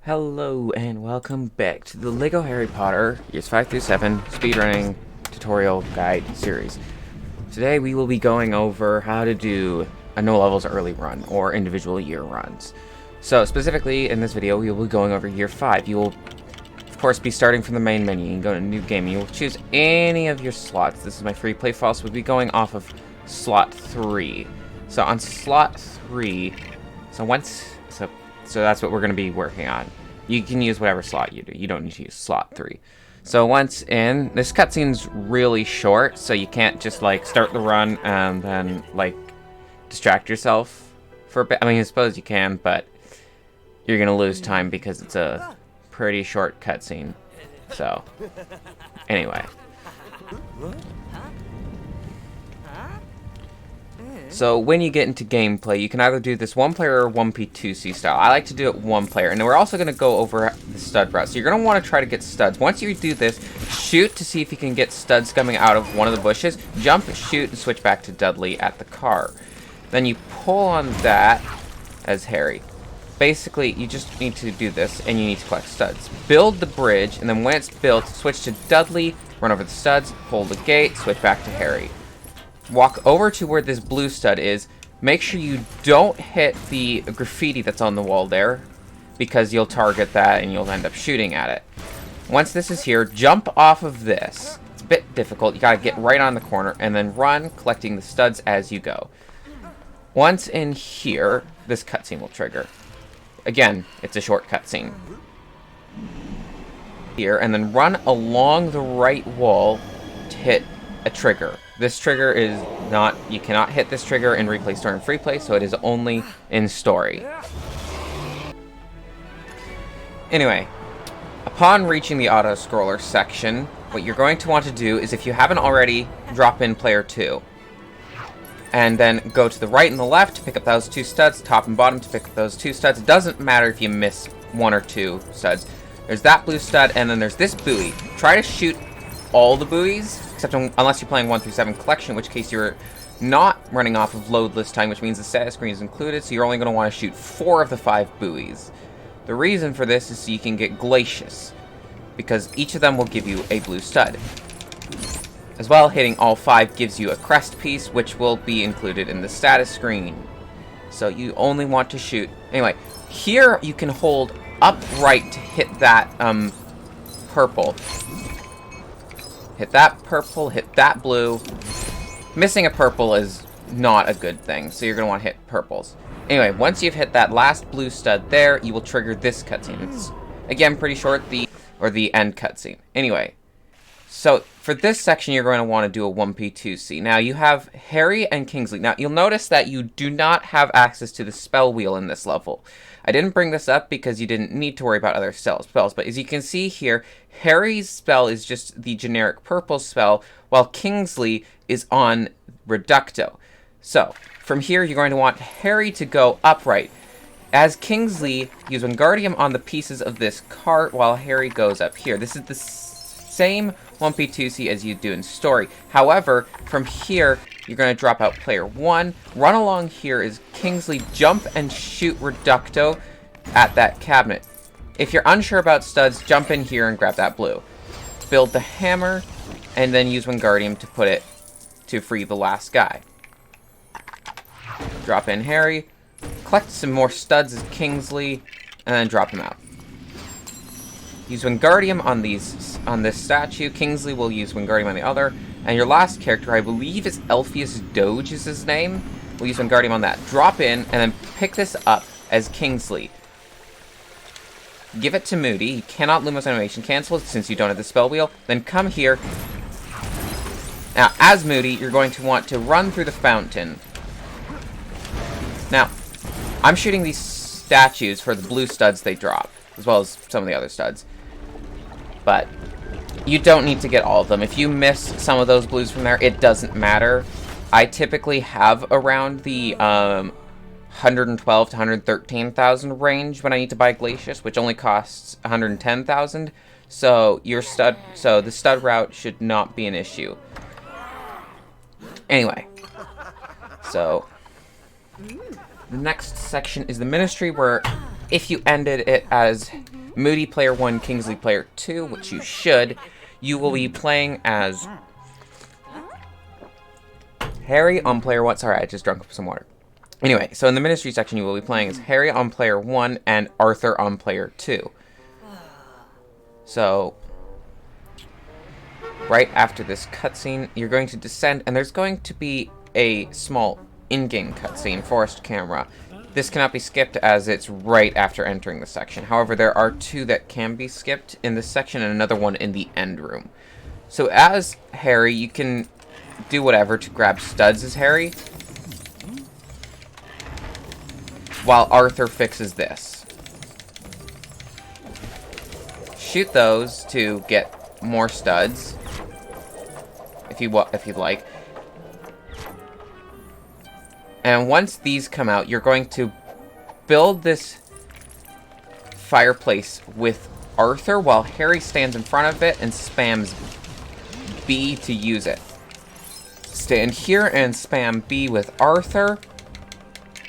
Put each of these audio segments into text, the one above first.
Hello and welcome back to the LEGO Harry Potter Years 5 through 7 Speedrunning Tutorial Guide Series. Today we will be going over how to do a no levels early run or individual year runs. So specifically in this video we will be going over year 5. You will of course be starting from the main menu. You can go to new game and you will choose any of your slots. This is my free play file, so we'll be going off of slot 3. So on slot 3, so that's what we're going to be working on. You can use whatever slot you do. You don't need to use slot 3. So once in, this cutscene's really short, so you can't just like start the run and then like distract yourself for a bit. I mean, I suppose you can, but you're going to lose time because it's a pretty short cutscene. So, anyway. So when you get into gameplay, you can either do this one player or 1P2C style. I like to do it one player. And then we're also going to go over the stud route. So you're going to want to try to get studs. Once you do this, shoot to see if you can get studs coming out of one of the bushes. Jump, shoot, and switch back to Dudley at the car. Then you pull on that as Harry. Basically, you just need to do this, and you need to collect studs. Build the bridge, and then when it's built, switch to Dudley, run over the studs, pull the gate, switch back to Harry. Walk over to where this blue stud is. Make sure you don't hit the graffiti that's on the wall there, because you'll target that and you'll end up shooting at it. Once this is here, jump off of this. It's a bit difficult. You gotta get right on the corner and then run, collecting the studs as you go. Once in here, this cutscene will trigger. Again, it's a short cutscene. Here, and then run along the right wall to hit a trigger. This trigger is not, you cannot hit this trigger in replay, story, and free play, so it is only in story. Anyway, upon reaching the auto scroller section, what you're going to want to do is, if you haven't already, drop in player 2. And then go to the right and the left to pick up those 2 studs, top and bottom to pick up those 2 studs. It doesn't matter if you miss 1 or 2 studs. There's that blue stud, and then there's this buoy. Try to shoot all the buoys, except unless you're playing 1 through 7 collection, in which case you're not running off of load list time, which means the status screen is included, so you're only going to want to shoot 4 of the 5 buoys. The reason for this is so you can get Glacius, because each of them will give you a blue stud. As well, hitting all 5 gives you a crest piece, which will be included in the status screen. So you only want to shoot. Anyway, here you can hold upright to hit that purple. Hit that purple, hit that blue. Missing a purple is not a good thing, so you're going to want to hit purples. Anyway, once you've hit that last blue stud there, you will trigger this cutscene. It's, again, pretty short, the end cutscene. Anyway, so for this section, you're going to want to do a 1P2C. Now, you have Harry and Kingsley. Now, you'll notice that you do not have access to the spell wheel in this level. I didn't bring this up because you didn't need to worry about other spells, but as you can see here, Harry's spell is just the generic purple spell, while Kingsley is on Reducto. So, from here, you're going to want Harry to go upright. As Kingsley, use Wingardium on the pieces of this cart while Harry goes up here. This is the same 1P2C as you do in story. However, from here, you're going to drop out player 1. Run along here as Kingsley, jump and shoot Reducto at that cabinet. If you're unsure about studs, jump in here and grab that blue. Build the hammer, and then use Wingardium to put it to free the last guy. Drop in Harry, collect some more studs as Kingsley, and then drop him out. Use Wingardium on this statue. Kingsley will use Wingardium on the other. And your last character, I believe is Elphius Doge is his name. We'll use Wingardium on that. Drop in, and then pick this up as Kingsley. Give it to Moody. You cannot Lumos animation cancel since you don't have the spell wheel. Then come here. Now, as Moody, you're going to want to run through the fountain. Now, I'm shooting these statues for the blue studs they drop, as well as some of the other studs. But you don't need to get all of them. If you miss some of those blues from there, it doesn't matter. I typically have around the 112 to 113,000 range when I need to buy Glacius, which only costs 110,000. So the stud route should not be an issue. Anyway, so the next section is the Ministry, where if you ended it as Moody player 1, Kingsley player 2, which you should, you will be playing as Harry on player 1. Sorry, I just drank some water. Anyway, so in the Ministry section, you will be playing as Harry on player 1 and Arthur on player 2. So, right after this cutscene, you're going to descend, and there's going to be a small in-game cutscene, forced camera. This cannot be skipped as it's right after entering the section. However, there are 2 that can be skipped in this section and another one in the end room. So as Harry, you can do whatever to grab studs as Harry, while Arthur fixes this. Shoot those to get more studs, if you'd like. And once these come out, you're going to build this fireplace with Arthur while Harry stands in front of it and spams B to use it. Stand here and spam B with Arthur.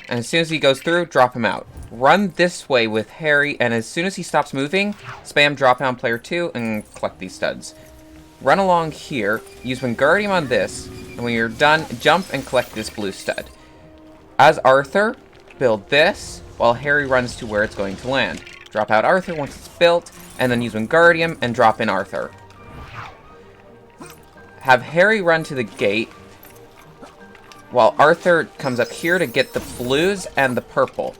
And as soon as he goes through, drop him out. Run this way with Harry, and as soon as he stops moving, spam drop down player 2 and collect these studs. Run along here, use Wingardium on this, and when you're done, jump and collect this blue stud. As Arthur, build this, while Harry runs to where it's going to land. Drop out Arthur once it's built, and then use Wingardium and drop in Arthur. Have Harry run to the gate, while Arthur comes up here to get the blues and the purple.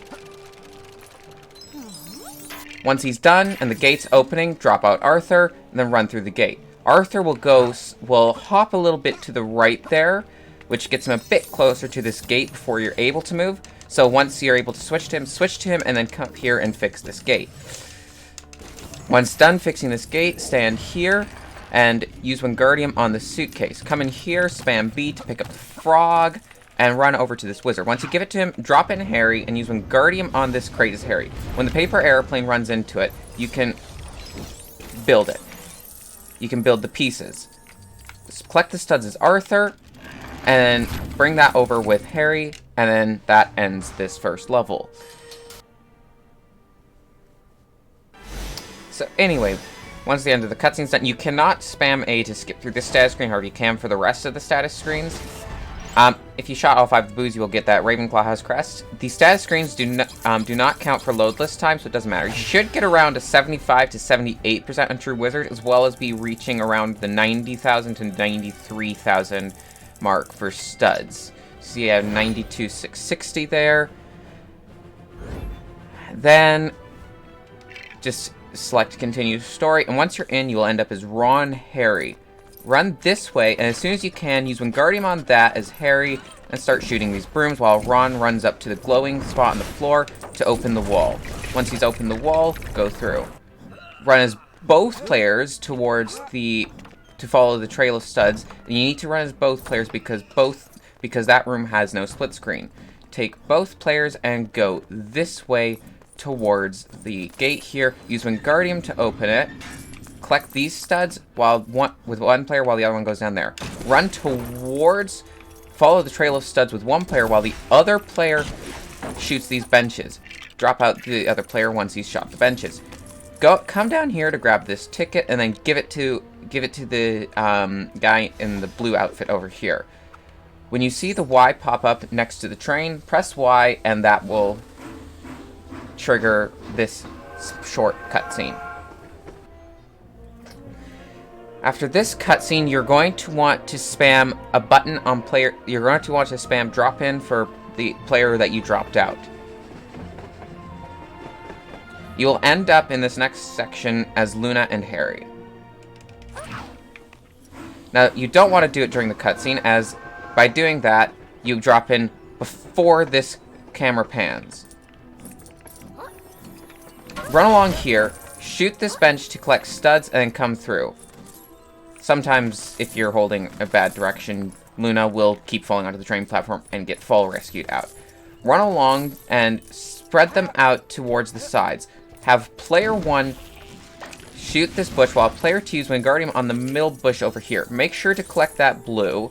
Once he's done and the gate's opening, drop out Arthur, and then run through the gate. Arthur will hop a little bit to the right there, which gets him a bit closer to this gate before you're able to move. So once you're able to switch to him, and then come here and fix this gate. Once done fixing this gate, stand here and use Wingardium on the suitcase. Come in here, spam B to pick up the frog, and run over to this wizard. Once you give it to him, drop in Harry, and use Wingardium on this crate as Harry. When the paper airplane runs into it, you can build it. You can build the pieces. Just collect the studs as Arthur, and then bring that over with Harry, and then that ends this first level. So anyway, once the end of the cutscene's done, you cannot spam A to skip through this status screen, however you can for the rest of the status screens. If you shot all 5 of the blues, you will get that Ravenclaw House crest. The status screens do not count for loadless time, so it doesn't matter. You should get around a 75 to 78% on True Wizard, as well as be reaching around the 90,000 to 93,000 mark for studs. So you have 92,660 there. Then just select Continue Story, and once you're in, you will end up as Ron Harry. Run this way, and as soon as you can, use Wingardium on that as Harry, and start shooting these brooms while Ron runs up to the glowing spot on the floor to open the wall. Once he's opened the wall, go through. Run as both players to follow the trail of studs, and you need to run as both players because that room has no split screen. Take both players and go this way towards the gate here. Use Wingardium to open it. Collect these studs with one player while the other one goes down there. Run towards, follow the trail of studs with one player while the other player shoots these benches. Drop out the other player once he's shot the benches. Come down here to grab this ticket and then give it to the guy in the blue outfit over here. When you see the Y pop up next to the train, press Y, and that will trigger this short cutscene. After this cutscene, you're going to want to spam a button on player. You're going to want to spam drop in for the player that you dropped out. You will end up in this next section as Luna and Harry. Now, you don't want to do it during the cutscene, as by doing that, you drop in before this camera pans. Run along here, shoot this bench to collect studs, and then come through. Sometimes, if you're holding a bad direction, Luna will keep falling onto the train platform and get fall rescued out. Run along and spread them out towards the sides. Have player 1 shoot this bush while player 2 use Wingardium on the middle bush over here. Make sure to collect that blue,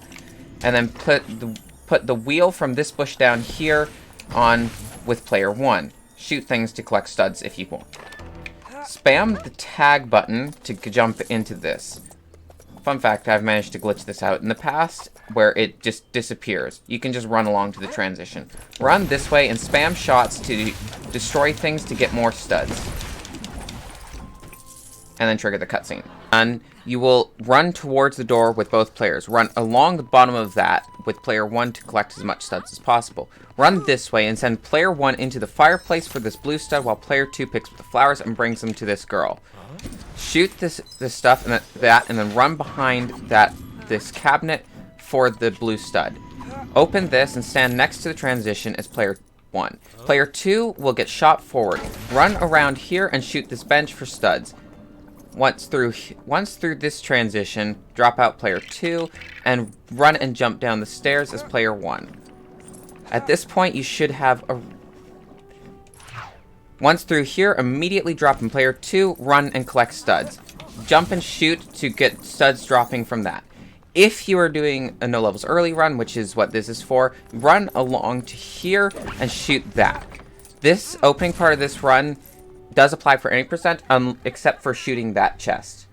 and then put the wheel from this bush down here on with player 1. Shoot things to collect studs if you want. spam the tag button to jump into this. Fun fact, I've managed to glitch this out in the past, where it just disappears. You can just run along to the transition. Run this way and spam shots to destroy things to get more studs. And then trigger the cutscene. And you will run towards the door with both players. Run along the bottom of that with player 1 to collect as much studs as possible. Run this way and send player 1 into the fireplace for this blue stud while player 2 picks up the flowers and brings them to this girl. Shoot this stuff and that, and then run behind this cabinet for the blue stud. Open this and stand next to the transition as player 1. Player 2 will get shot forward. Run around here and shoot this bench for studs. Once through this transition, drop out player 2 and run and jump down the stairs as player 1. At this point, you should have a... Once through here, immediately drop in player 2, run and collect studs. Jump and shoot to get studs dropping from that. If you are doing a no levels early run, which is what this is for, run along to here and shoot that. This opening part of this run does apply for any percent, except for shooting that chest.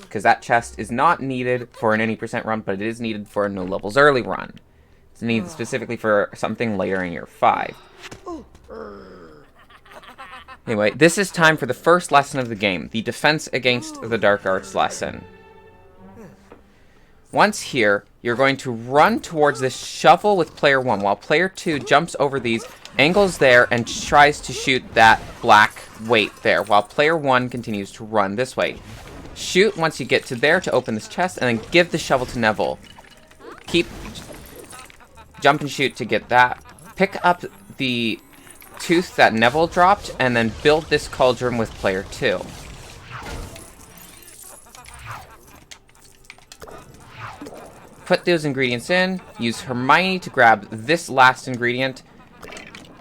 Because that chest is not needed for an any percent run, but it is needed for a no levels early run. It's needed specifically for something later in year 5. Anyway, this is time for the first lesson of the game, the Defense Against the Dark Arts lesson. Once here, you're going to run towards this shovel with player 1, while player 2 jumps over these, angles there, and tries to shoot that black weight there, while player 1 continues to run this way. Shoot once you get to there to open this chest, and then give the shovel to Neville. Jump and shoot to get that. Pick up the tooth that Neville dropped, and then build this cauldron with player 2. Put those ingredients in, use Hermione to grab this last ingredient,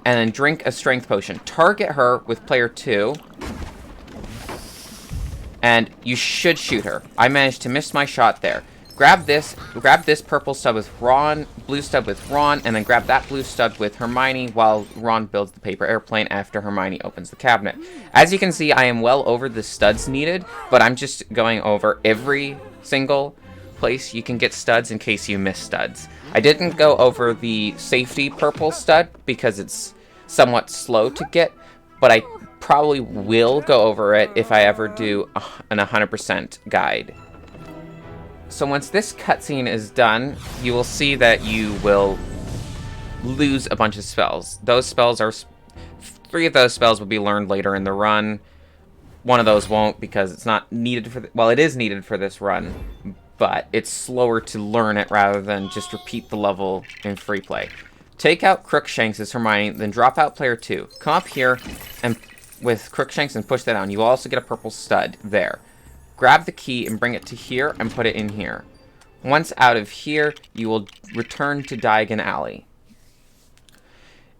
and then drink a strength potion. Target her with player 2, and you should shoot her. I managed to miss my shot there. Grab this purple stud with Ron, blue stud with Ron, and then grab that blue stud with Hermione while Ron builds the paper airplane after Hermione opens the cabinet. As you can see, I am well over the studs needed, but I'm just going over every single place you can get studs in case you miss studs. I didn't go over the safety purple stud because it's somewhat slow to get, but I probably will go over it if I ever do an 100% guide. So once this cutscene is done, you will see that you will lose a bunch of spells. Those spells are... 3 of those spells will be learned later in the run. 1 of those won't because it's not needed for... well, it is needed for this run, but it's slower to learn it rather than just repeat the level in free play. Take out Crookshanks as Hermione, then drop out player 2. Come up here and with Crookshanks and push that down. You will also get a purple stud there. Grab the key and bring it to here and put it in here. Once out of here, you will return to Diagon Alley.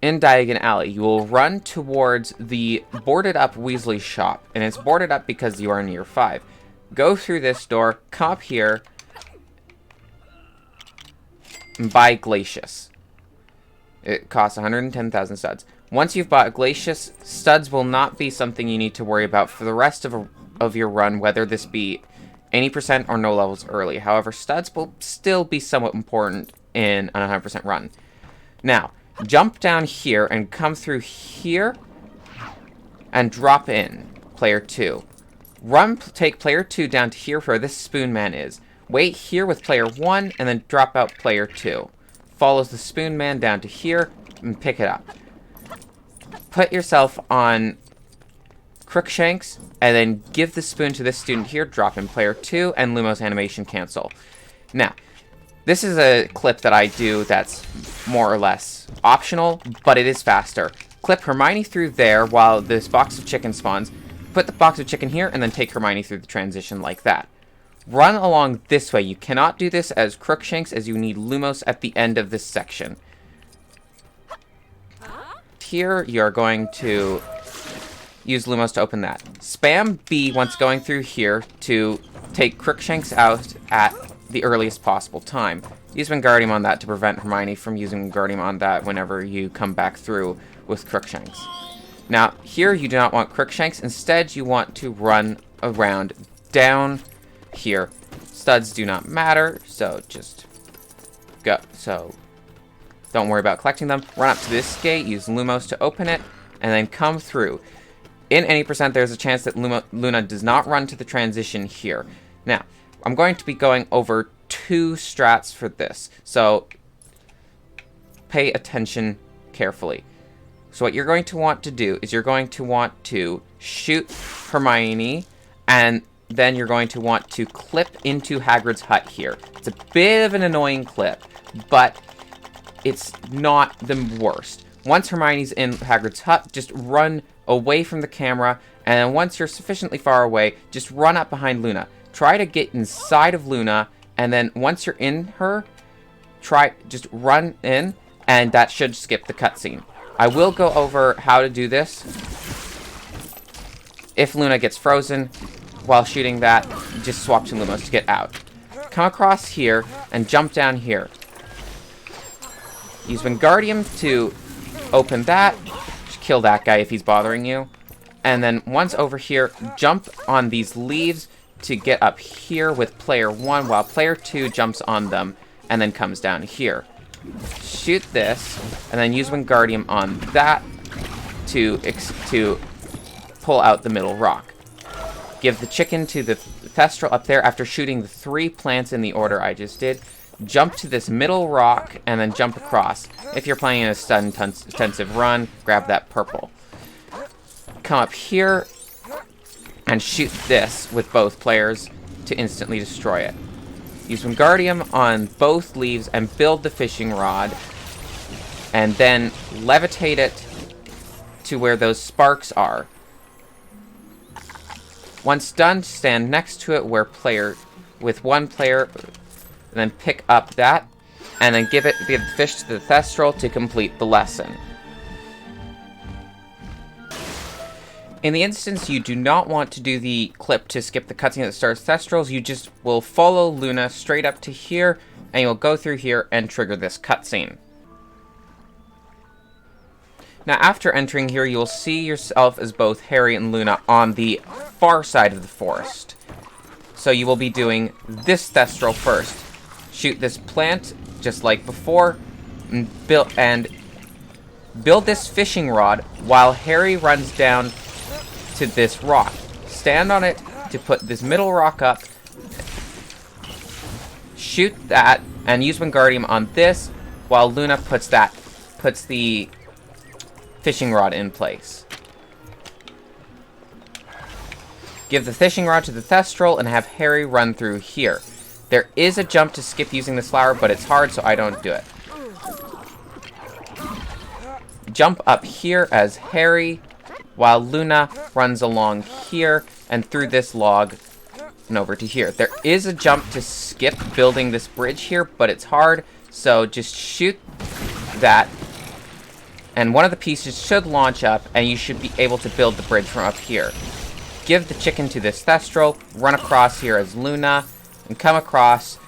In Diagon Alley, you will run towards the boarded up Weasley shop, and it's boarded up because you are in year 5. Go through this door, come up here, and buy Glacius. It costs 110,000 studs. Once you've bought Glacius, studs will not be something you need to worry about for the rest of your run, whether this be any percent or no levels early. However, studs will still be somewhat important in an 100% run. Now, jump down here and come through here and drop in player 2. Take player 2 down to here where this Spoon Man is. Wait here with player 1 and then drop out player 2. Follows the Spoon Man down to here and pick it up. Put yourself on Crookshanks and then give the spoon to this student here, drop in player 2, and Lumos animation cancel. Now, this is a clip that I do that's more or less optional, but it is faster. Clip Hermione through there while this box of chicken spawns. Put the box of chicken here and then take Hermione through the transition like that. Run along this way. You cannot do this as Crookshanks as you need Lumos at the end of this section. Here, you're going to use Lumos to open that. Spam B once going through here to take Crookshanks out at the earliest possible time. Use Wingardium on that to prevent Hermione from using Wingardium on that whenever you come back through with Crookshanks. Now, here you do not want Crookshanks. Instead, you want to run around down here. Studs do not matter, so just go. So don't worry about collecting them. Run up to this gate, use Lumos to open it, and then come through. In any percent, there's a chance that Luna does not run to the transition here. Now, I'm going to be going over 2 strats for this, so pay attention carefully. So what you're going to want to do is you're going to want to shoot Hermione, and then you're going to want to clip into Hagrid's hut here. It's a bit of an annoying clip, but it's not the worst. Once Hermione's in Hagrid's hut, just run away from the camera, and then once you're sufficiently far away, just run up behind Luna. Try to get inside of Luna, and then once you're in her, just run in, and that should skip the cutscene. I will go over how to do this. If Luna gets frozen while shooting that, just swap to Lumos to get out. Come across here and jump down here. Use Wingardium to open that. Just kill that guy if he's bothering you. And then once over here, jump on these leaves to get up here with player 1 while player 2 jumps on them and then comes down here. Shoot this, and then use Wingardium on that to pull out the middle rock. Give the chicken to the Thestral up there after shooting the 3 plants in the order I just did. Jump to this middle rock, and then jump across. If you're playing in a stud-intensive run, grab that purple. Come up here, and shoot this with both players to instantly destroy it. Use Wingardium on both leaves and build the fishing rod, and then levitate it to where those sparks are. Once done, stand next to it with one player, and then pick up that, and then give the fish to the Thestral to complete the lesson. In the instance you do not want to do the clip to skip the cutscene that starts Thestrals, you just will follow Luna straight up to here, and you'll go through here and trigger this cutscene. Now after entering here, you'll see yourself as both Harry and Luna on the far side of the forest. So you will be doing this Thestral first. Shoot this plant, just like before, and build this fishing rod while Harry runs down to this rock. Stand on it to put this middle rock up. Shoot that and use Wingardium on this while Luna puts the fishing rod in place. Give the fishing rod to the Thestral and have Harry run through here. There is a jump to skip using this flower, but it's hard, so I don't do it. Jump up here as Harry, while Luna runs along here and through this log and over to here. There is a jump to skip building this bridge here, but it's hard, so just shoot that, and one of the pieces should launch up, and you should be able to build the bridge from up here. Give the chicken to this Thestral, run across here as Luna, and come across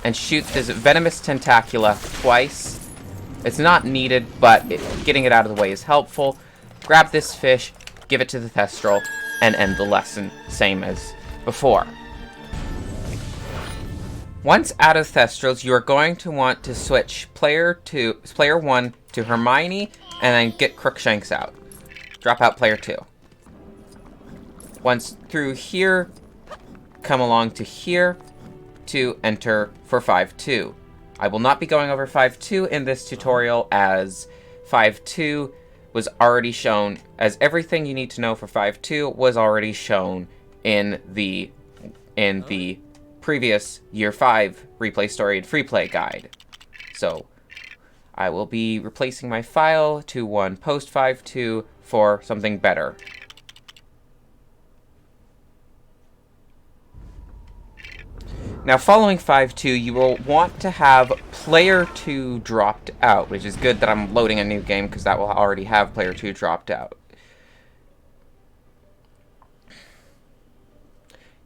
and shoot this venomous tentacula twice. It's not needed, but getting it out of the way is helpful. Grab this fish, give it to the Thestral, and end the lesson, same as before. Once out of Thestrals, you are going to want to switch player 1 to Hermione, and then get Crookshanks out. Drop out player 2. Once through here, come along to here to enter for 5-2. I will not be going over 5-2 in this tutorial, as 5-2 was already shown, as everything you need to know for 5-2 was already shown in the previous Year 5 Replay Story and Free Play guide. So I will be replacing my file to one post 5-2 for something better. Now, following 5-2, you will want to have player 2 dropped out, which is good that I'm loading a new game, because that will already have player 2 dropped out.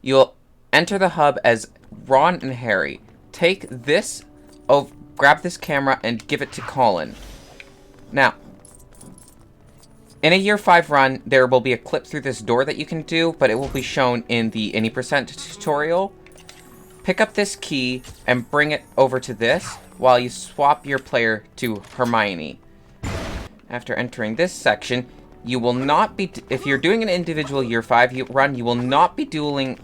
You'll enter the hub as Ron and Harry. Take this, grab this camera and give it to Colin. Now, In a Year 5 run, there will be a clip through this door that you can do, but it will be shown in the any percent tutorial. Pick up this key and bring it over to this while you swap your player to Hermione. After entering this section, you will not be, if you're doing an individual Year 5 run, you will not be dueling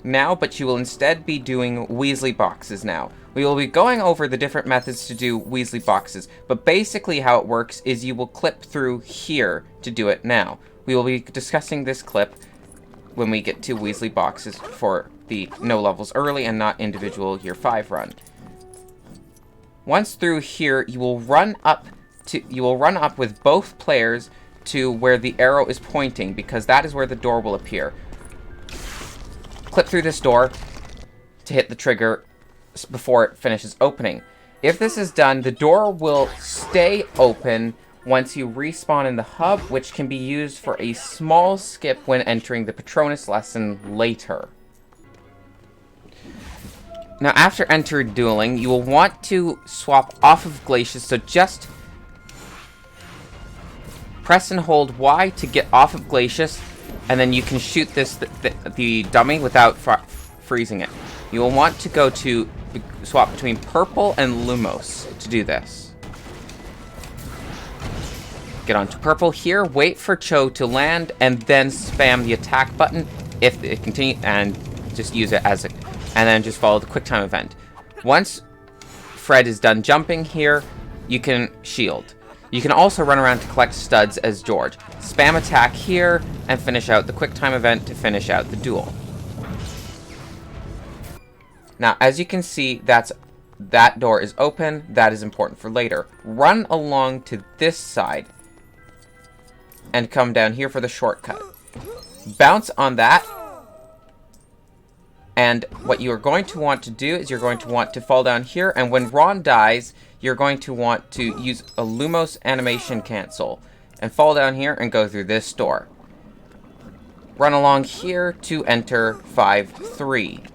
now, but you will instead be doing Weasley Boxes now. We will be going over the different methods to do Weasley Boxes, but basically how it works is you will clip through here to do it now. We will be discussing this clip when we get to Weasley Boxes for the no levels early and not individual Year 5 run. Once through here, you will run up with both players to where the arrow is pointing, because that is where the door will appear. Clip through this door to hit the trigger before it finishes opening. If this is done, the door will stay open once you respawn in the hub, which can be used for a small skip when entering the Patronus lesson later. Now, after entering dueling, you will want to swap off of Glacius, so just press and hold Y to get off of Glacius, and then you can shoot the dummy without freezing it. You will want to go to swap between purple and Lumos to do this. Get onto purple here, wait for Cho to land, and then spam the attack button if it continues, and just use it as a, and then just follow the quick time event. Once Fred is done jumping here, you can shield. You can also run around to collect studs as George. Spam attack here, and finish out the quick time event to finish out the duel. Now, as you can see, that door is open. That is important for later. Run along to this side and come down here for the shortcut. Bounce on that, and what you are going to want to do is you're going to want to fall down here, and when Ron dies, you're going to want to use a Lumos animation cancel and fall down here and go through this door. Run along here to enter 5-3.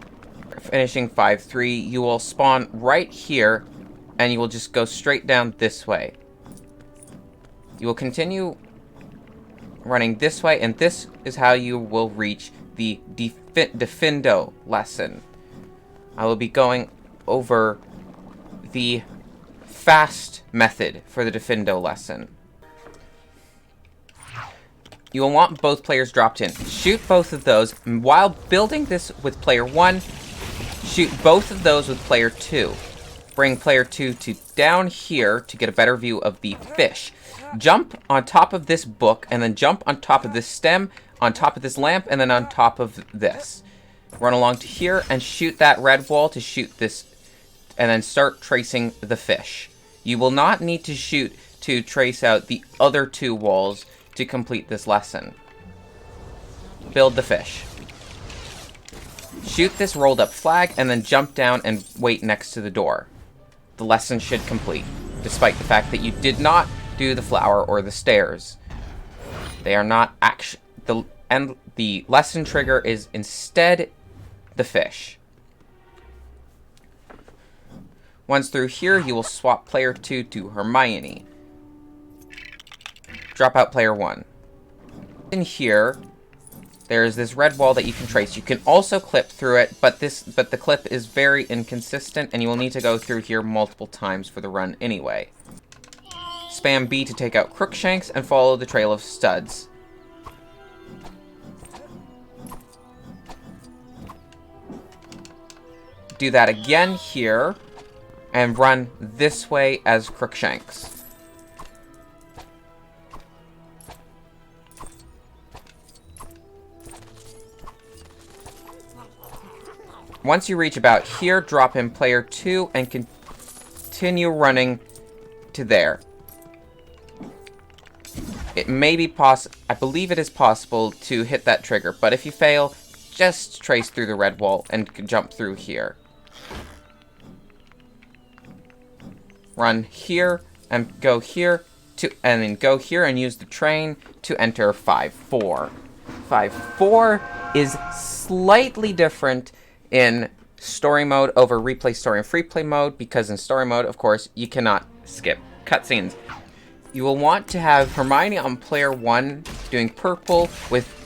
Finishing 5-3, you will spawn right here, and you will just go straight down this way. You will continue running this way, and this is how you will reach the Defendo lesson. I will be going over the fast method for the Defendo lesson. You will want both players dropped in. Shoot both of those. While building this with player 1, shoot both of those with player 2. Bring player 2 to down here to get a better view of the fish. Jump on top of this book, and then jump on top of this stem, on top of this lamp, and then on top of this. Run along to here and shoot that red wall to shoot this, and then start tracing the fish. You will not need to shoot to trace out the other 2 walls to complete this lesson. Build the fish. Shoot this rolled up flag, and then jump down and wait next to the door. The lesson should complete, despite the fact that you did not do the flower or the stairs. They are not the lesson trigger is instead the fish. Once through here, you will swap player 2 to Hermione. Drop out player 1. In here, there is this red wall that you can trace. You can also clip through it, but the clip is very inconsistent, and you will need to go through here multiple times for the run anyway. Spam B to take out Crookshanks and follow the trail of studs. Do that again here, and run this way as Crookshanks. Once you reach about here, drop in player 2 and continue running to there. It may be I believe it is possible to hit that trigger, but if you fail, just trace through the red wall and jump through here. Run here and go here and then go here and use the train to enter 5-4. 5-4 is slightly different in story mode over replay story and free play mode, because in story mode, of course, you cannot skip cutscenes. You will want to have Hermione on player 1 doing purple with...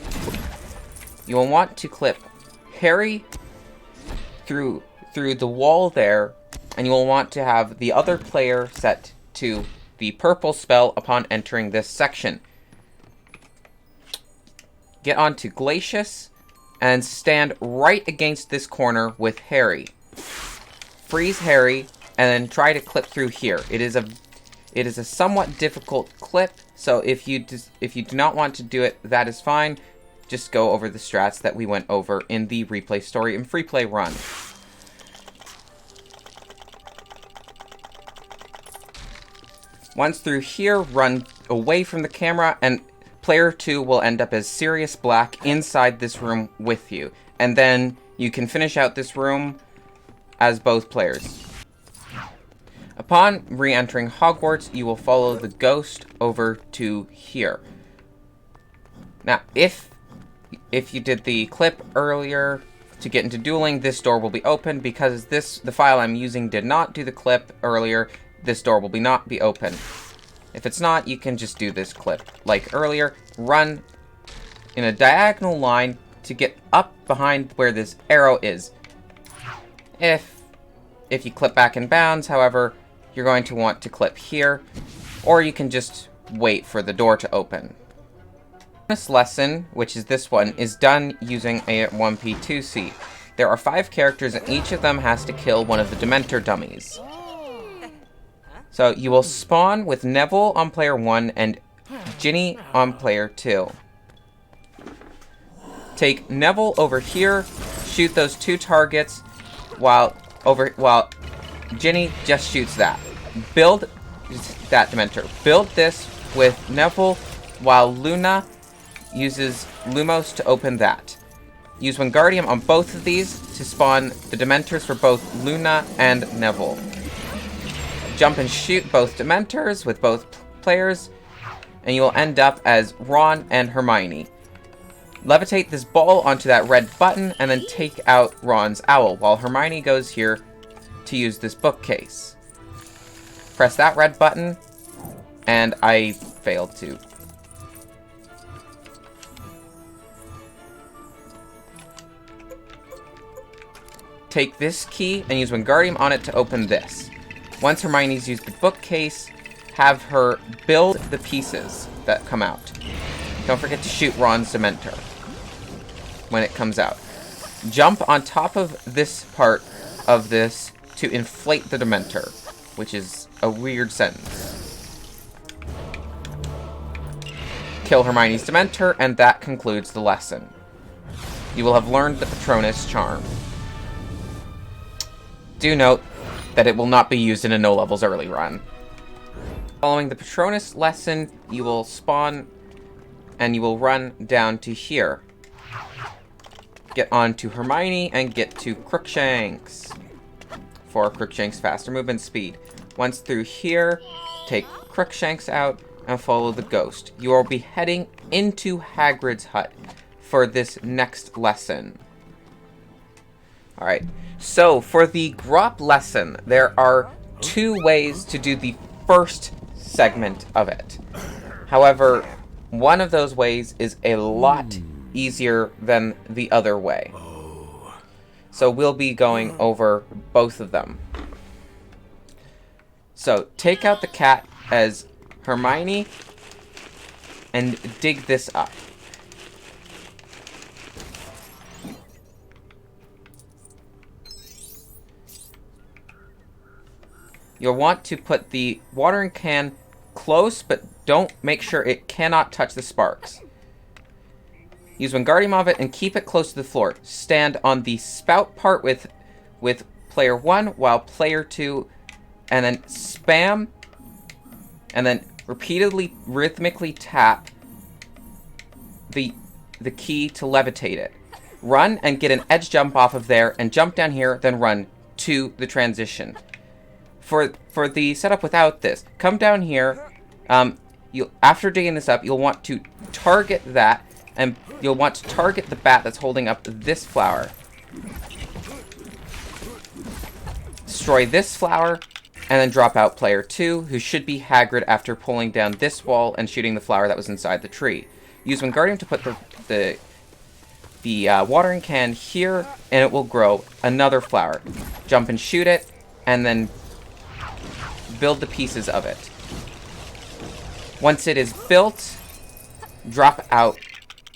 You will want to clip Harry through the wall there, and you will want to have the other player set to the purple spell upon entering this section. Get onto Glacius and stand right against this corner with Harry. Freeze Harry and then try to clip through here. It is a somewhat difficult clip, so if you do not want to do it, that is fine. Just go over the strats that we went over in the replay story and free play run. Once through here, run away from the camera, and player 2 will end up as Sirius Black inside this room with you. And then you can finish out this room as both players. Upon re-entering Hogwarts, you will follow the ghost over to here. Now, if you did the clip earlier to get into dueling, this door will be open. Because the file I'm using did not do the clip earlier, this door will not be open. If it's not, you can just do this clip. Like earlier, run in a diagonal line to get up behind where this arrow is. If you clip back in bounds, however, you're going to want to clip here, or you can just wait for the door to open. This lesson, which is this one, is done using a 1P2C. There are 5 characters and each of them has to kill one of the Dementor dummies. So you will spawn with Neville on player 1 and Ginny on player 2. Take Neville over here, shoot those 2 targets while Ginny just shoots that. Build that Dementor. Build this with Neville while Luna uses Lumos to open that. Use Wingardium on both of these to spawn the Dementors for both Luna and Neville. Jump and shoot both Dementors with both players, and you will end up as Ron and Hermione. Levitate this ball onto that red button, and then take out Ron's owl, while Hermione goes here to use this bookcase. Press that red button, and I failed to. Take this key and use Wingardium on it to open this. Once Hermione's used the bookcase, have her build the pieces that come out. Don't forget to shoot Ron's Dementor when it comes out. Jump on top of this part of this to inflate the Dementor, which is a weird sentence. Kill Hermione's Dementor, and that concludes the lesson. You will have learned the Patronus charm. Do note that it will not be used in a No Levels early run. Following the Patronus lesson, you will spawn and you will run down to here. Get on to Hermione and get to Crookshanks for Crookshanks' faster movement speed. Once through here, take Crookshanks out and follow the ghost. You will be heading into Hagrid's hut for this next lesson. Alright, so for the Grop lesson, there are 2 ways to do the first segment of it. However, one of those ways is a lot easier than the other way. So we'll be going over both of them. So take out the cat as Hermione and dig this up. You'll want to put the watering can close, but don't make sure it cannot touch the sparks. Use Wingardium of it and keep it close to the floor. Stand on the spout part with player 1 while player 2, and then spam, and then repeatedly, rhythmically tap the key to levitate it. Run and get an edge jump off of there, and jump down here, then run to the transition. For the setup without this, come down here. After digging this up, you'll want to target that, and you'll want to target the bat that's holding up this flower. Destroy this flower, and then drop out player 2, who should be Hagrid after pulling down this wall and shooting the flower that was inside the tree. Use Wingardium to put the watering can here, and it will grow another flower. Jump and shoot it, and then build the pieces of it. Once it is built, drop out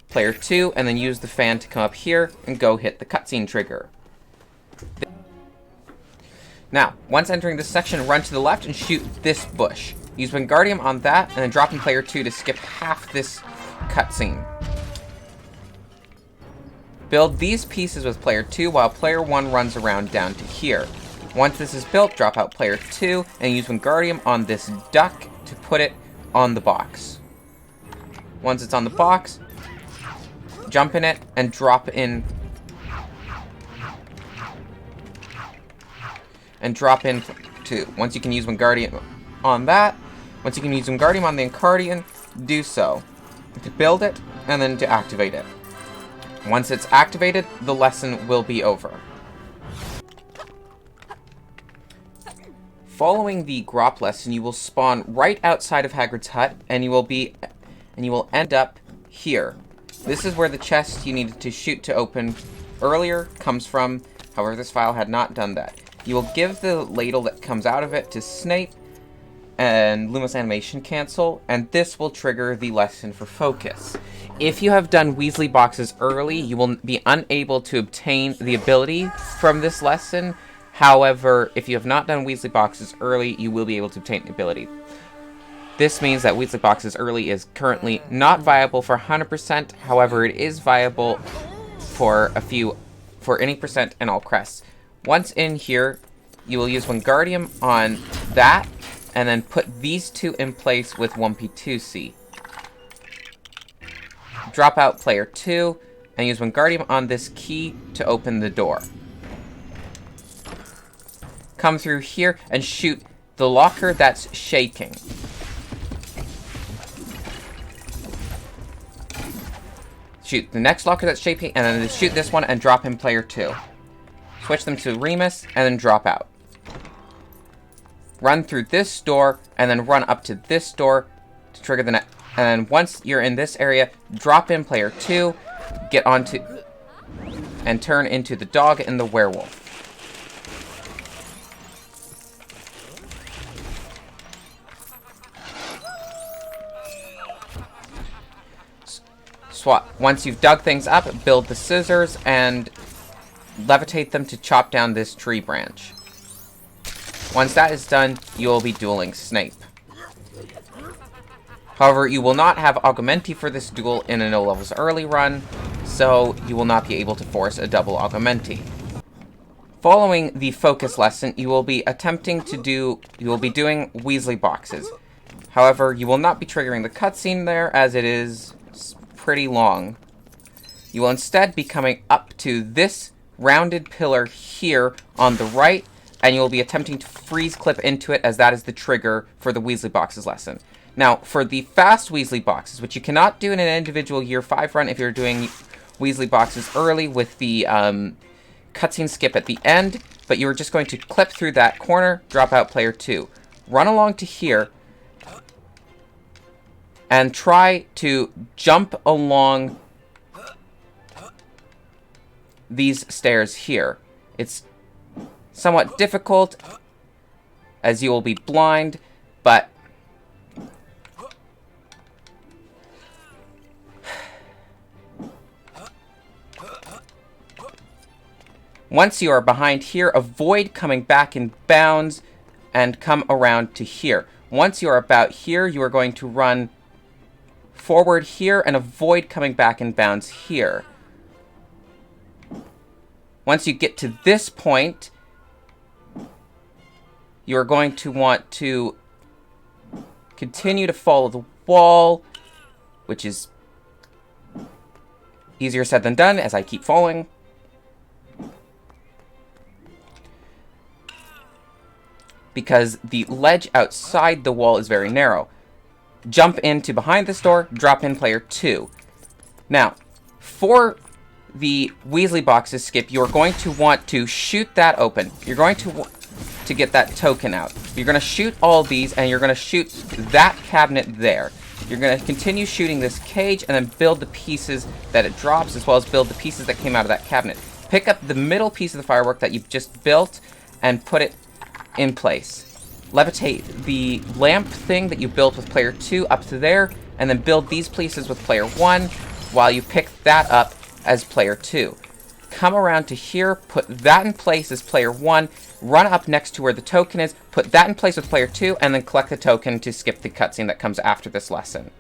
player 2, and then use the fan to come up here and go hit the cutscene trigger. Now, once entering this section, run to the left and shoot this bush. Use Wingardium on that, and then drop in player 2 to skip half this cutscene. Build these pieces with player 2 while player 1 runs around down to here. Once this is built, drop out player 2 and use Wingardium on this duck to put it on the box. Once it's on the box, jump in it and drop in two. Once you can use Wingardium on that, once you can use Wingardium on the Encardium, do so. To build it, and then to activate it. Once it's activated, the lesson will be over. Following the Grop Lesson, you will spawn right outside of Hagrid's hut, and you will end up here. This is where the chest you needed to shoot to open earlier comes from. However, this file had not done that. You will give the ladle that comes out of it to Snape, and Lumos animation cancel, and this will trigger the lesson for focus. If you have done Weasley Boxes early, you will be unable to obtain the ability from this lesson. However, if you have not done Weasley Boxes early, you will be able to obtain the ability. This means that Weasley Boxes early is currently not viable for 100%, however it is viable for any percent and all crests. Once in here, you will use Wingardium on that, and then put these two in place with 1P2C. Drop out player 2, and use Wingardium on this key to open the door. Come through here and shoot the locker that's shaking. Shoot the next locker that's shaking, and then shoot this one and drop in player 2. Switch them to Remus, and then drop out. Run through this door, and then run up to this door to trigger the next. And then once you're in this area, drop in player 2, get onto, and turn into the dog and the werewolf. Swap. Once you've dug things up, build the scissors and levitate them to chop down this tree branch. Once that is done, you will be dueling Snape. However, you will not have Augmenti for this duel in a No Levels Early run, so you will not be able to force a double Augmenti. Following the focus lesson, you will be doing Weasley Boxes. However, you will not be triggering the cutscene there, as it is pretty long. You will instead be coming up to this rounded pillar here on the right, and you will be attempting to freeze clip into it, as that is the trigger for the Weasley Boxes lesson. Now, for the fast Weasley Boxes, which you cannot do in an individual Year 5 run if you're doing Weasley Boxes early with the cutscene skip at the end, but you're just going to clip through that corner, drop out player 2. Run along to here, and try to jump along these stairs here. It's somewhat difficult, as you will be blind, but once you are behind here, avoid coming back in bounds and come around to here. Once you are about here, you are going to run forward here and avoid coming back in bounds here. Once you get to this point, you are going to want to continue to follow the wall, which is easier said than done, as I keep falling. Because the ledge outside the wall is very narrow. Jump into behind this door, drop in player 2. Now, for the Weasley Boxes skip, you're going to want to shoot that open. You're going to to get that token out. You're going to shoot all these, and you're going to shoot that cabinet there. You're going to continue shooting this cage, and then build the pieces that it drops, as well as build the pieces that came out of that cabinet. Pick up the middle piece of the firework that you've just built, and put it in place. Levitate the lamp thing that you built with player 2 up to there, and then build these pieces with player 1, while you pick that up as player 2. Come around to here, put that in place as player 1, run up next to where the token is, put that in place with player 2, and then collect the token to skip the cutscene that comes after this lesson.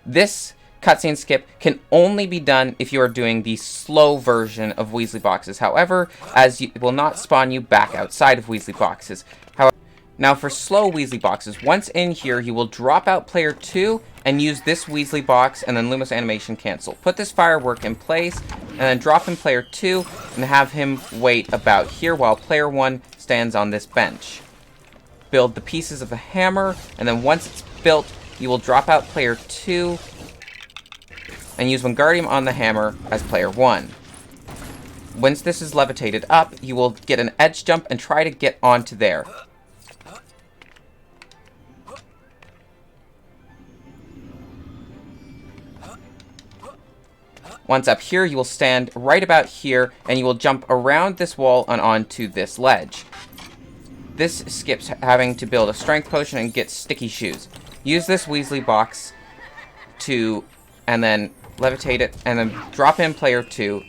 This cutscene skip can only be done if you are doing the slow version of Weasley Boxes. However, as it will not spawn you back outside of Weasley Boxes. However, now for slow Weasley Boxes, once in here, you will drop out player 2 and use this Weasley Box and then Lumos Animation cancel. Put this firework in place and then drop in player 2 and have him wait about here while player 1 stands on this bench. Build the pieces of the hammer, and then once it's built, you will drop out player 2 and use Wingardium on the hammer as player 1. Once this is levitated up, you will get an edge jump and try to get onto there. Once up here, you will stand right about here, and you will jump around this wall and onto this ledge. This skips having to build a strength potion and get sticky shoes. Use this Weasley box to, and then levitate it, and then drop in player 2,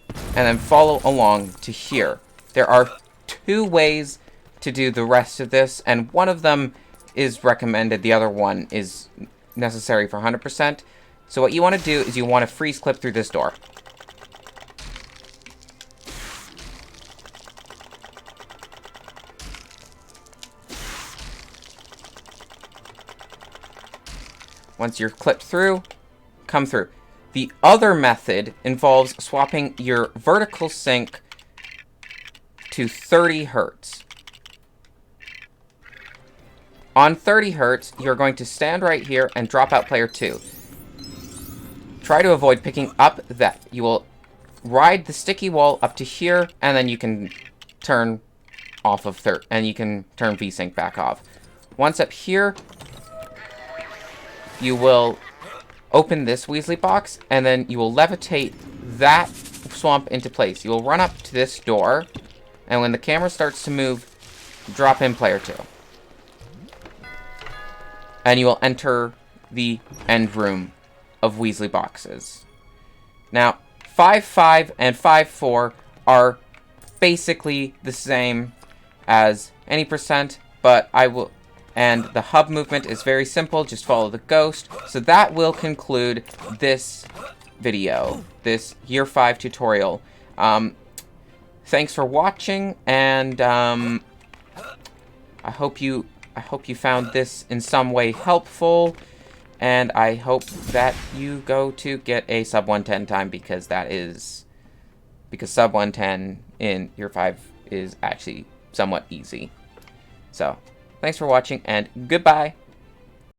and then follow along to here. There are 2 ways to do the rest of this, and one of them is recommended, the other one is necessary for 100%. So what you want to do is you want to freeze clip through this door. Once you're clipped through, come through. The other method involves swapping your vertical sync to 30 Hertz. On 30 Hertz, you're going to stand right here and drop out player 2. Try to avoid picking up that. You will ride the sticky wall up to here, and then you can turn off of and you can turn VSync back off. Once up here, you will open this Weasley box, and then you will levitate that swamp into place. You will run up to this door, and when the camera starts to move, drop in player 2. And you will enter the end room of Weasley Boxes. Now, 5-5 and 5-4 are basically the same as any percent, but and the hub movement is very simple, just follow the ghost. So that will conclude this video, this Year 5 tutorial. Thanks for watching, and I hope you found this in some way helpful. And I hope that you go to get a sub 110 time, because sub 110 in Year 5 is actually somewhat easy. So, thanks for watching, and goodbye!